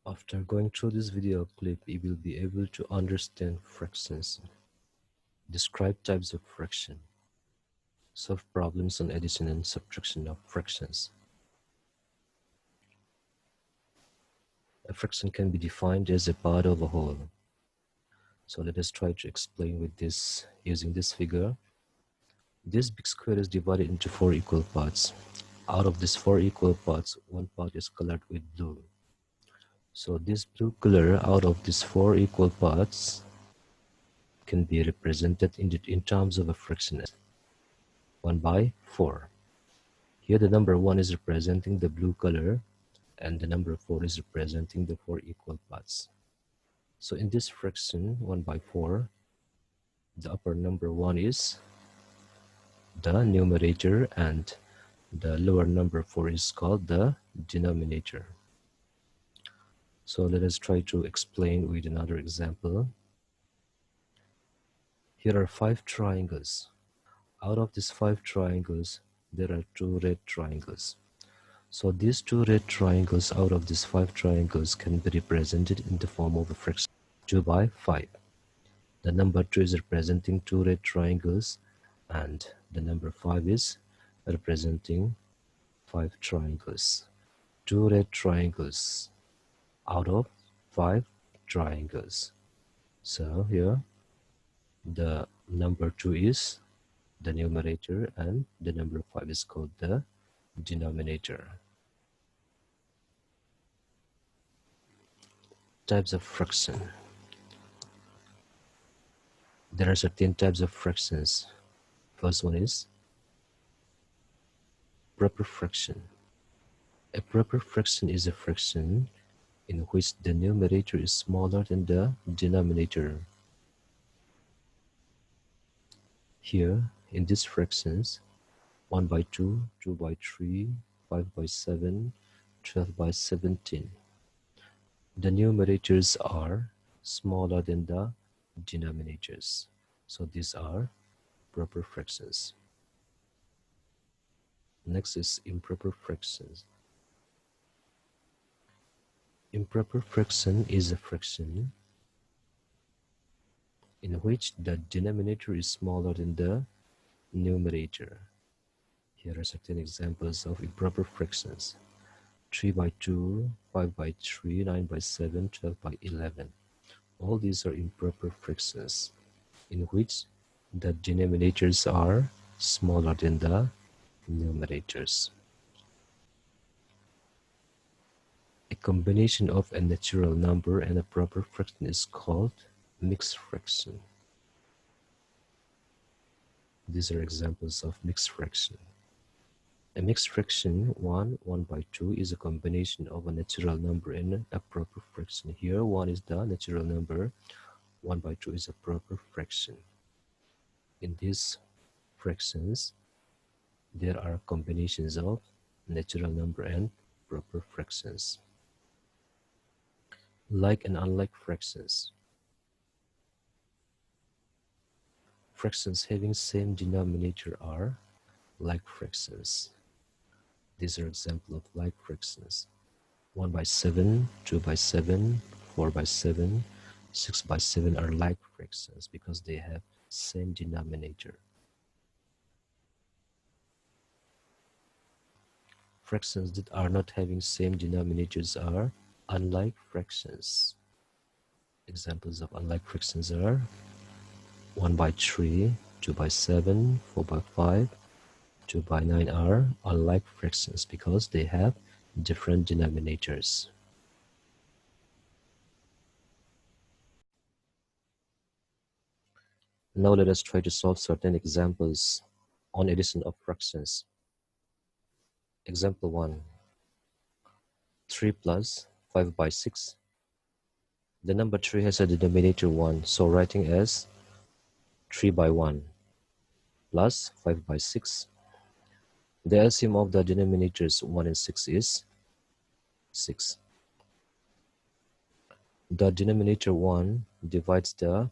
After going through this video clip, you will be able to understand fractions, describe types of fraction, solve problems on addition and subtraction of fractions. A fraction can be defined as a part of a whole. So let us try to explain with this using this figure. This big square is divided into 4 equal parts. Out of these 4 equal parts, one part is colored with blue. So this blue color out of these 4 equal parts can be represented in terms of a fraction as 1 by 4. Here the number 1 is representing the blue color and the number 4 is representing the 4 equal parts. So in this fraction 1 by 4, the upper number 1 is the numerator and the lower number 4 is called the denominator. So let us try to explain with another example. Here are 5 triangles. Out of these 5 triangles, there are 2 red triangles. So these 2 red triangles out of these 5 triangles can be represented in the form of a fraction 2 by 5. The number 2 is representing 2 red triangles and the number 5 is representing 5 triangles. 2 red triangles out of 5 triangles. So here the number 2 is the numerator and the number 5 is called the denominator. Types of fraction. There are certain types of fractions. First one is proper fraction. A proper fraction is a fraction in which the numerator is smaller than the denominator. Here, in these fractions, 1 by 2, 2 by 3, 5 by 7, 12 by 17. The numerators are smaller than the denominators. So these are proper fractions. Next is improper fractions. Improper fraction is a fraction in which the denominator is smaller than the numerator. Here are certain examples of improper fractions. 3 by 2, 5 by 3, 9 by 7, 12 by 11. All these are improper fractions in which the denominators are smaller than the numerators. A combination of a natural number and a proper fraction is called mixed fraction. These are examples of mixed fraction. A mixed fraction 1 by 2 is a combination of a natural number and a proper fraction. Here 1 is the natural number, 1 by 2 is a proper fraction. In these fractions, there are combinations of natural number and proper fractions. Like and unlike fractions. Fractions having same denominator are like fractions. These are examples of like fractions. 1 by 7, 2 by 7, 4 by 7, 6 by 7 are like fractions because they have same denominator. Fractions that are not having same denominators are unlike fractions. Examples of unlike fractions are 1 by 3, 2 by 7, 4 by 5, 2 by 9 are unlike fractions because they have different denominators. Now let us try to solve certain examples on addition of fractions. Example 1. 3 plus 5 by 6. The number 3 has a denominator 1, so writing as 3 by 1 plus 5 by 6. The LCM of the denominators 1 and 6 is 6. The denominator 1 divides the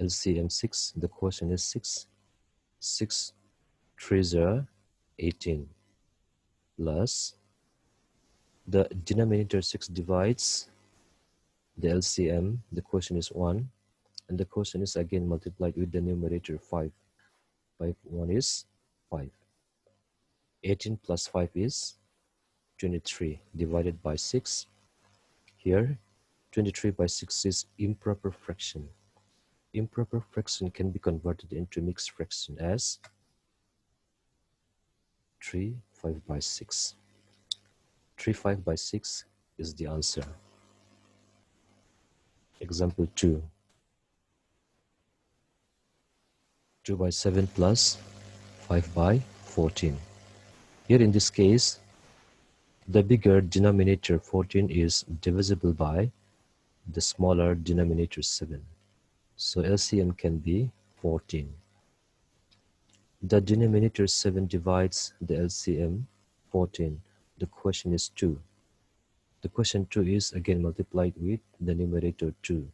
LCM 6. The quotient is 6. 6 3s are 18 plus the denominator 6 divides The LCM, the quotient is 1, and the quotient is again multiplied with the numerator 5. 5, 1 is 5. 18 plus 5 is 23 divided by 6. Here, 23 by 6 is improper fraction. Improper fraction can be converted into mixed fraction as 3, 5 by 6. 3, 5 by 6 is the answer. Example 2. 2 by 7 plus 5 by 14. Here in this case, the bigger denominator 14 is divisible by the smaller denominator 7. So LCM can be 14. The denominator 7 divides the LCM 14. The question is 2. The question 2 is again multiplied with the numerator 2.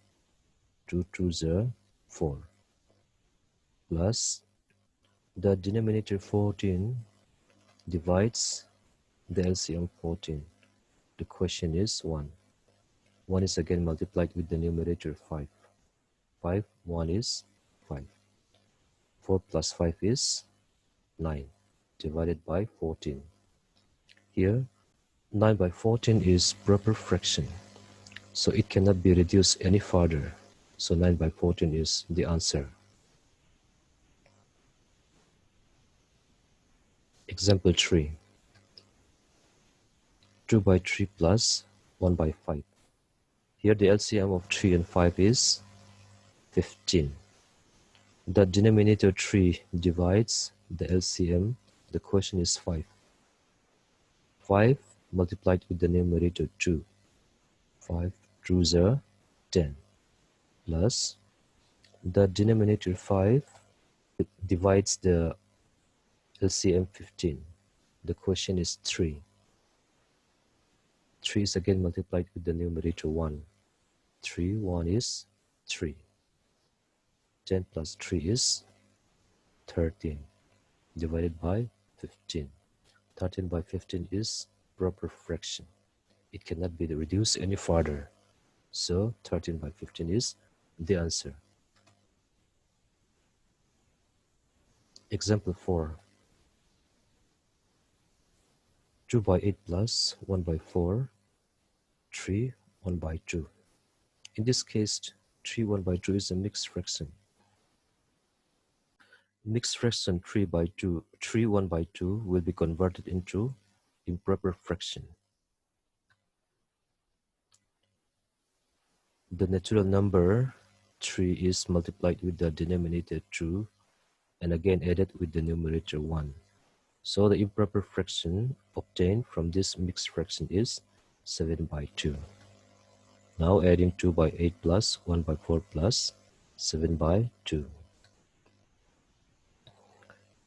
2 2s are 4. Plus the denominator 14 divides the LCM 14. The question is 1. 1 is again multiplied with the numerator 5. 5, 1 is 5. 4 plus 5 is 9 divided by 14. Here, 9 by 14 is proper fraction, so it cannot be reduced any further. So 9 by 14 is the answer. Example 3. 2 by 3 plus 1 by 5. Here the LCM of 3 and 5 is 15. The denominator 3 divides the LCM. The question is 5. 5 multiplied with the numerator 2. 5 2s are 10. Plus the denominator 5 divides the LCM 15. The question is 3. 3 is again multiplied with the numerator 1. 3, 1 is 3. 10 plus 3 is 13 divided by 15. 13 by 15 is proper fraction. It cannot be reduced any further. So 13 by 15 is the answer. Example 4. 2 by 8 plus 1 by 4, 3, 1 by 2. In this case, 3, 1 by 2 is a mixed fraction. Mixed fraction 3 by 2, 3, 1 by 2 will be converted into improper fraction. The natural number 3 is multiplied with the denominator 2 and again added with the numerator 1. So the improper fraction obtained from this mixed fraction is 7 by 2. Now adding 2 by 8 plus 1 by 4 plus 7 by 2.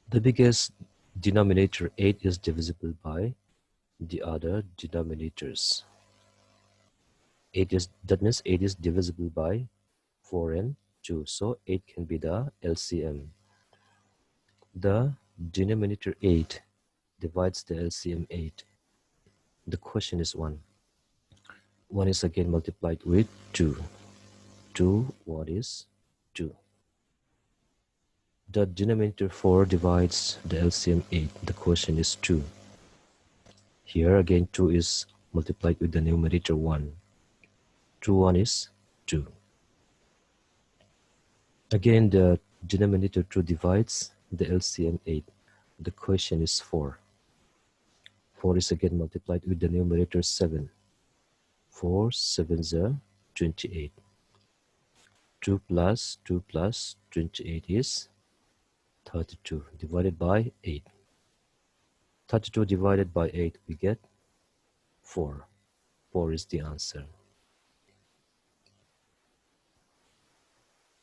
The biggest denominator 8 is divisible by the other denominators. That means 8 is divisible by 4 and 2. So 8 can be the LCM. The denominator 8 divides the LCM 8. The question is 1. 1 is again multiplied with 2. 2, what is 2? The denominator 4 divides the LCM 8. The question is 2. Here again 2 is multiplied with the numerator 1. 2, 1 is 2. Again the denominator 2 divides the LCM 8. The question is 4. 4 is again multiplied with the numerator 7. 4 7s are 28. 2 plus 28 is 32 divided by 8. 32 divided by 8 we get 4. 4 is the answer.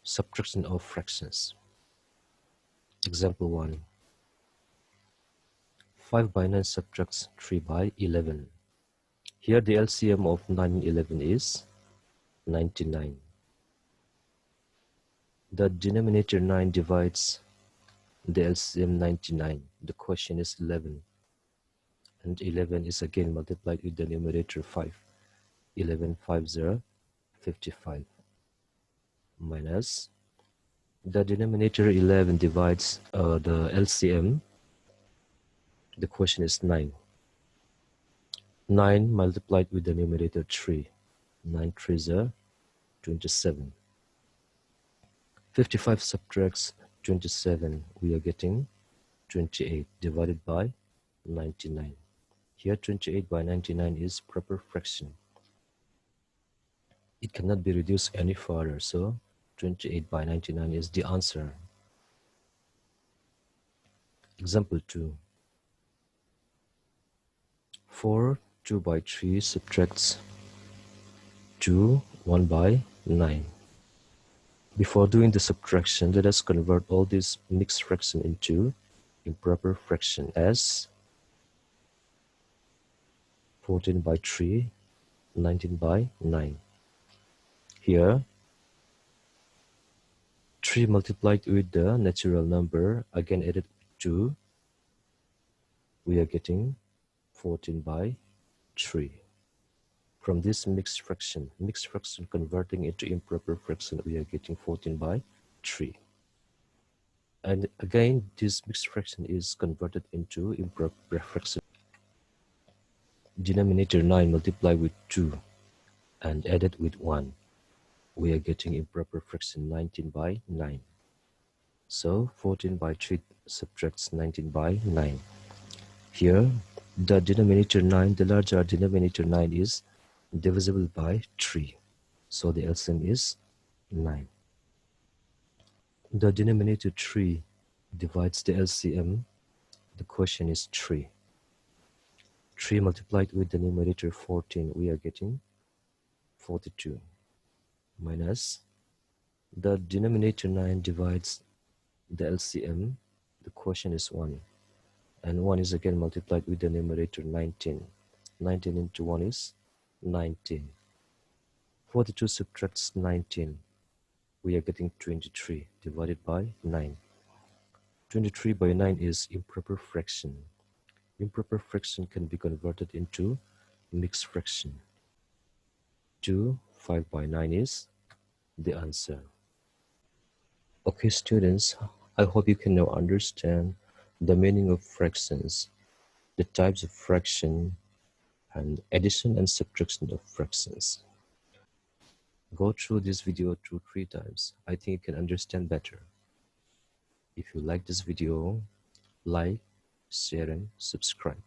Subtraction of fractions. Example 1. 5 by 9 subtracts 3 by 11. Here the LCM of 9 and 11 is 99. The denominator 9 divides the LCM 99. The question is 11. And 11 is again multiplied with the numerator 5. 11 5s are 55 minus the denominator 11 divides the LCM. The question is 9. 9 multiplied with the numerator 3. 9 3s are 27. 55 subtracts 27. We are getting 28 divided by 99. Here 28 by 99 is proper fraction. It cannot be reduced any further, so 28 by 99 is the answer. Example 2. 4 2 by 3 subtracts 2 1 by 9. Before doing the subtraction, let us convert all these mixed fraction into improper fraction as 14 by 3, 19 by 9. Here, 3 multiplied with the natural number, again added with 2, we are getting 14 by 3. From this mixed fraction converting into improper fraction, we are getting 14 by 3. And again, this mixed fraction is converted into improper fraction. Denominator 9 multiplied with 2 and added with 1. We are getting improper fraction 19 by 9. So 14 by 3 subtracts 19 by 9. Here, the denominator 9, the larger denominator 9 is divisible by 3. So the LCM is 9. The denominator 3 divides the LCM. The question is 3. 3 multiplied with the numerator 14, we are getting 42. Minus the denominator 9 divides the LCM. The quotient is 1, and 1 is again multiplied with the numerator 19. 19 into 1 is 19. 42 subtracts 19. We are getting 23 divided by 9. 23 by 9 is improper fraction. Improper fraction can be converted into mixed fraction. 2 5 by 9 is the answer. Okay, students, I hope you can now understand the meaning of fractions, the types of fraction, and addition and subtraction of fractions. Go through this video 2-3 times. I think you can understand better. If you like this video, like, share, and subscribe.